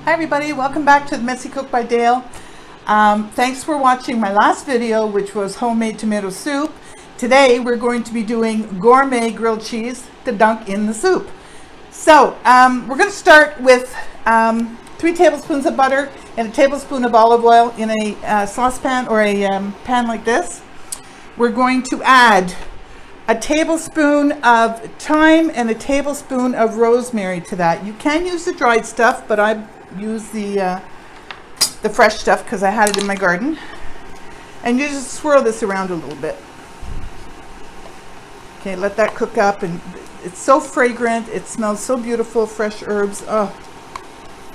Hi everybody, welcome back to the Messy Cook by Dale. Thanks for watching my last video, which was homemade tomato soup. Today we're going to be doing gourmet grilled cheese to dunk in the soup. So we're going to start with 3 tablespoons of butter and a tablespoon of olive oil in a saucepan or a pan like this. We're going to add a tablespoon of thyme and a tablespoon of rosemary to that. You can use the dried stuff, but I use the fresh stuff because I had it in my garden. And you just swirl this around a little bit. Okay, let that cook up, and it's so fragrant. It smells so beautiful, fresh herbs. Oh,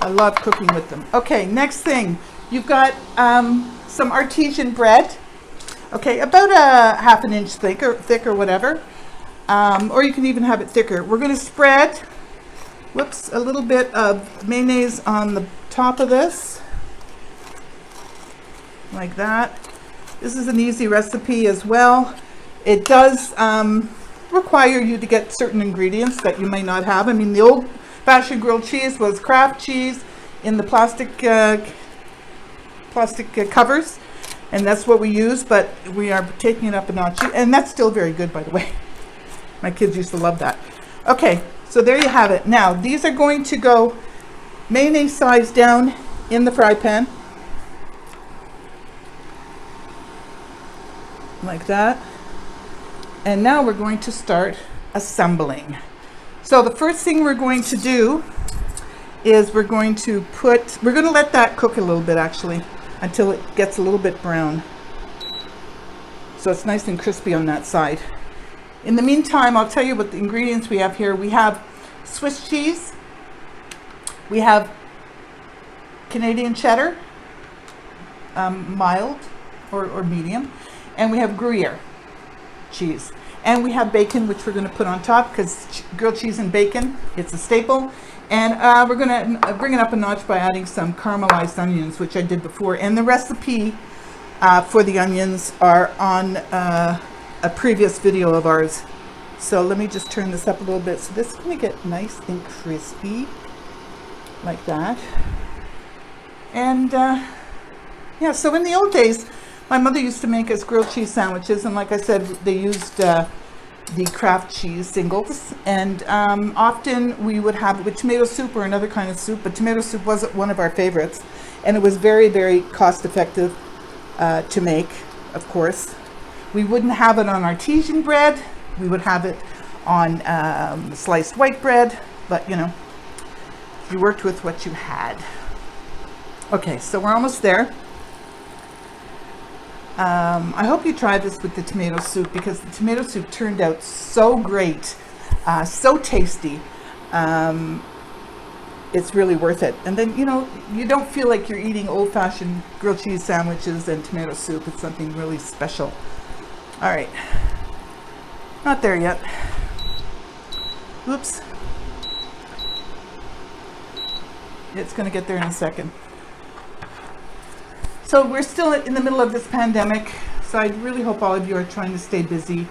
I love cooking with them. Okay, next thing, you've got some artisan bread. Okay, about a ½ inch thick or whatever, or you can even have it thicker. We're going to spread, a little bit of mayonnaise on the top of this, like that. This is an easy recipe as well. It does require you to get certain ingredients that you may not have. I mean, the old-fashioned grilled cheese was Kraft cheese in the plastic covers. And that's what we use, but we are taking it up a notch. And that's still very good, by the way. My kids used to love that. Okay, so there you have it. Now, these are going to go mayonnaise size down in the fry pan. Like that. And now we're going to start assembling. So the first thing we're going to do is we're going to let that cook a little bit, actually, until it gets a little bit brown. So it's nice and crispy on that side. In the meantime, I'll tell you what the ingredients we have here. We have Swiss cheese. We have Canadian cheddar, mild or medium. And we have Gruyere cheese. And we have bacon, which we're going to put on top because grilled cheese and bacon, it's a staple. And we're going to bring it up a notch by adding some caramelized onions, which I did before. And the recipe for the onions are on a previous video of ours. So let me just turn this up a little bit. So this is going to get nice and crispy, like that. And yeah, so in the old days, my mother used to make us grilled cheese sandwiches. And like I said, they used the Kraft cheese singles, and often we would have it with tomato soup or another kind of soup, but tomato soup wasn't one of our favorites, and it was very, very cost effective to make, of course. We wouldn't have it on artisan bread. We would have it on sliced white bread, but you know, you worked with what you had. Okay, so we're almost there. I hope you try this with the tomato soup, because the tomato soup turned out so great, so tasty. It's really worth it. And then, you know, you don't feel like you're eating old-fashioned grilled cheese sandwiches and tomato soup. It's something really special. All right. Not there yet. Oops. It's going to get there in a second. So we're still in the middle of this pandemic, so I really hope all of you are trying to stay busy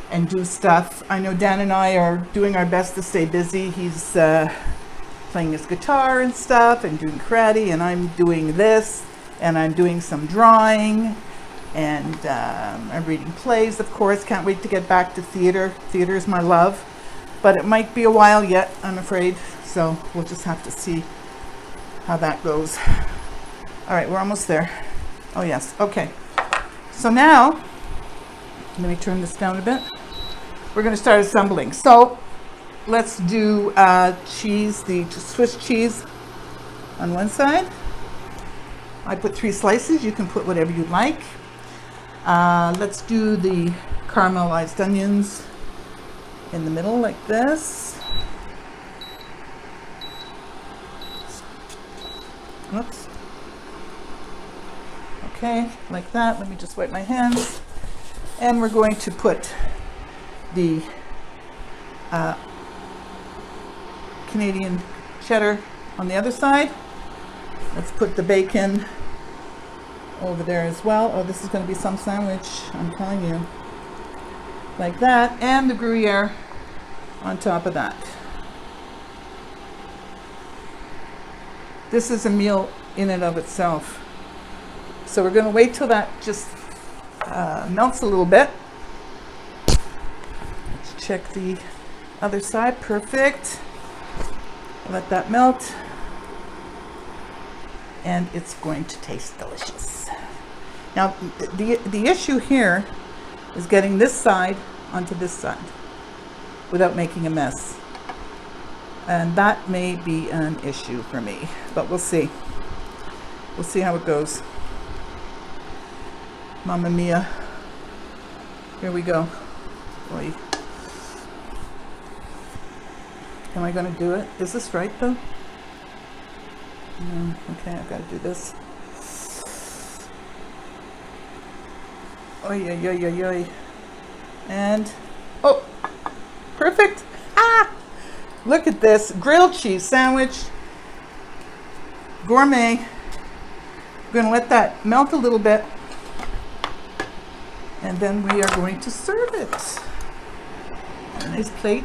and do stuff. I know Dan and I are doing our best to stay busy. He's playing his guitar and stuff and doing karate, and I'm doing this, and I'm doing some drawing, and I'm reading plays, of course. Can't wait to get back to theater. Theater is my love, but it might be a while yet, I'm afraid, so we'll just have to see how that goes. All right, we're almost there. Oh yes, okay. So now, let me turn this down a bit. We're going to start assembling. So let's do cheese, the Swiss cheese on one side. I put 3 slices. You can put whatever you like. Let's do the caramelized onions in the middle like this. Oops. Okay, like that. Let me just wipe my hands. And we're going to put the Canadian cheddar on the other side. Let's put the bacon over there as well. Oh, this is going to be some sandwich, I'm telling you. Like that. And the Gruyere on top of that. This is a meal in and of itself. So we're going to wait till that just melts a little bit. Let's check the other side. Perfect. Let that melt. And it's going to taste delicious. Now, the issue here is getting this side onto this side without making a mess. And that may be an issue for me, but we'll see. We'll see how it goes. Mamma mia. Here we go. Oy. Am I going to do it? Is this right though? No. Okay, I've got to do this. Oy, oy, oy, oy, oy. And, oh, perfect. Ah! Look at this grilled cheese sandwich. Gourmet. I'm going to let that melt a little bit. And then we are going to serve it. A nice plate.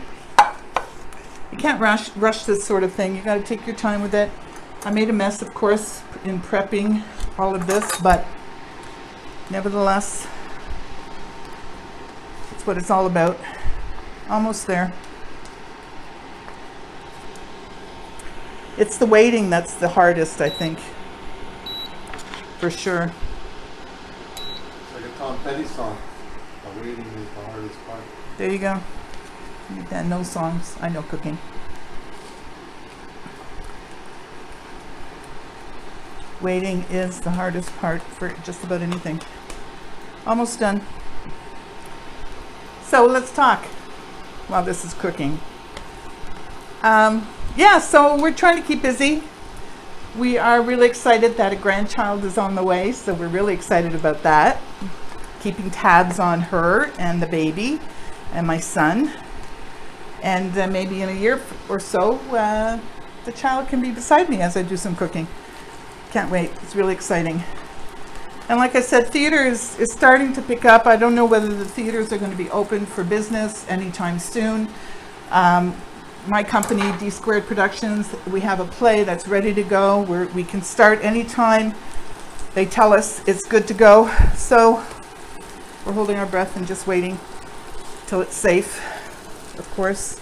You can't rush this sort of thing. You got to take your time with it. I made a mess, of course, in prepping all of this, but nevertheless, it's what it's all about. Almost there. It's the waiting that's the hardest, I think, for sure. It's like a Tom Petty song. The waiting is the hardest part. There you go. No songs. I know cooking. Waiting is the hardest part for just about anything. Almost done. So let's talk while this is cooking. Yeah, so we're trying to keep busy. We are really excited that a grandchild is on the way, so we're really excited about that. Keeping tabs on her and the baby and my son. And maybe in a year or so, the child can be beside me as I do some cooking. Can't wait. It's really exciting. And like I said, theater is starting to pick up. I don't know whether the theaters are going to be open for business anytime soon. My company, D2 Productions, we have a play that's ready to go. We can start anytime they tell us it's good to go. So we're holding our breath and just waiting till it's safe, of course.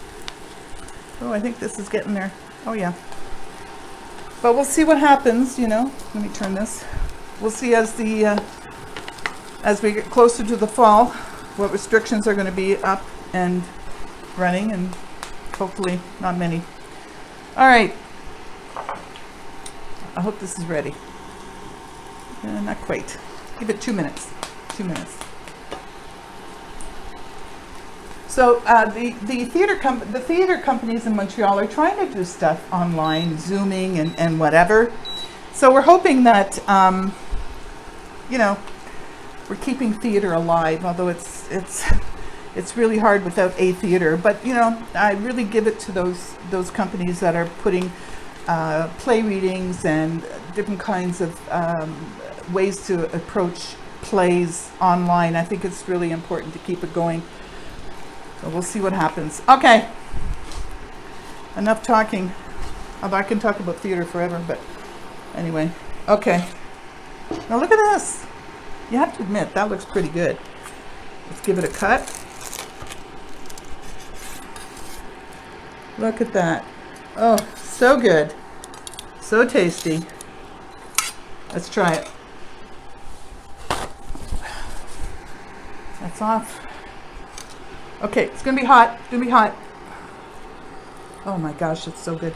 Oh, I think this is getting there. Oh, yeah. But we'll see what happens, you know. Let me turn this. We'll see as we get closer to the fall, what restrictions are going to be up and running, and hopefully not many. All right. I hope this is ready. Not quite. Give it 2 minutes. 2 minutes. So the theater companies in Montreal are trying to do stuff online, Zooming and whatever. So we're hoping that, you know, we're keeping theater alive, although it's really hard without a theater. But, you know, I really give it to those companies that are putting play readings and different kinds of ways to approach plays online. I think it's really important to keep it going. So we'll see what happens. Okay. Enough talking. Although I can talk about theater forever, but anyway. Okay. Now look at this. You have to admit, that looks pretty good. Let's give it a cut. Look at that. Oh, so good. So tasty. Let's try it. That's off. Okay, it's gonna be hot. It's gonna be hot. Oh my gosh, it's so good.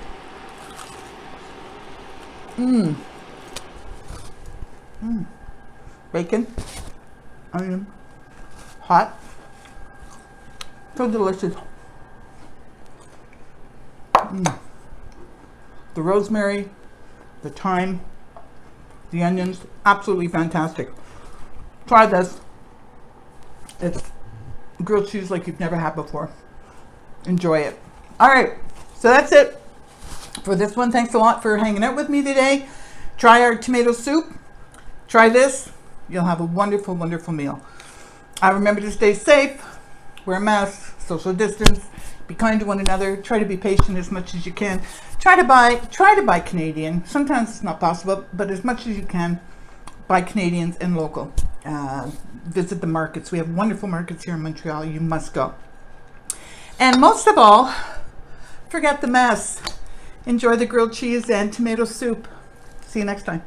Mmm. Mmm. Bacon, onion, hot. So delicious. Mmm. The rosemary, the thyme, the onions, absolutely fantastic. Try this. It's grilled cheese like you've never had before. Enjoy it. All right, so that's it for this one. Thanks a lot for hanging out with me today. Try our tomato soup. Try this. You'll have a wonderful, wonderful meal. Remember to stay safe, wear masks, social distance, be kind to one another, try to be patient as much as you can. Try to buy Canadian. Sometimes it's not possible, but as much as you can, buy Canadians and local. Visit the markets. We have wonderful markets here in Montreal. You must go. And most of all, forget the mess. Enjoy the grilled cheese and tomato soup. See you next time.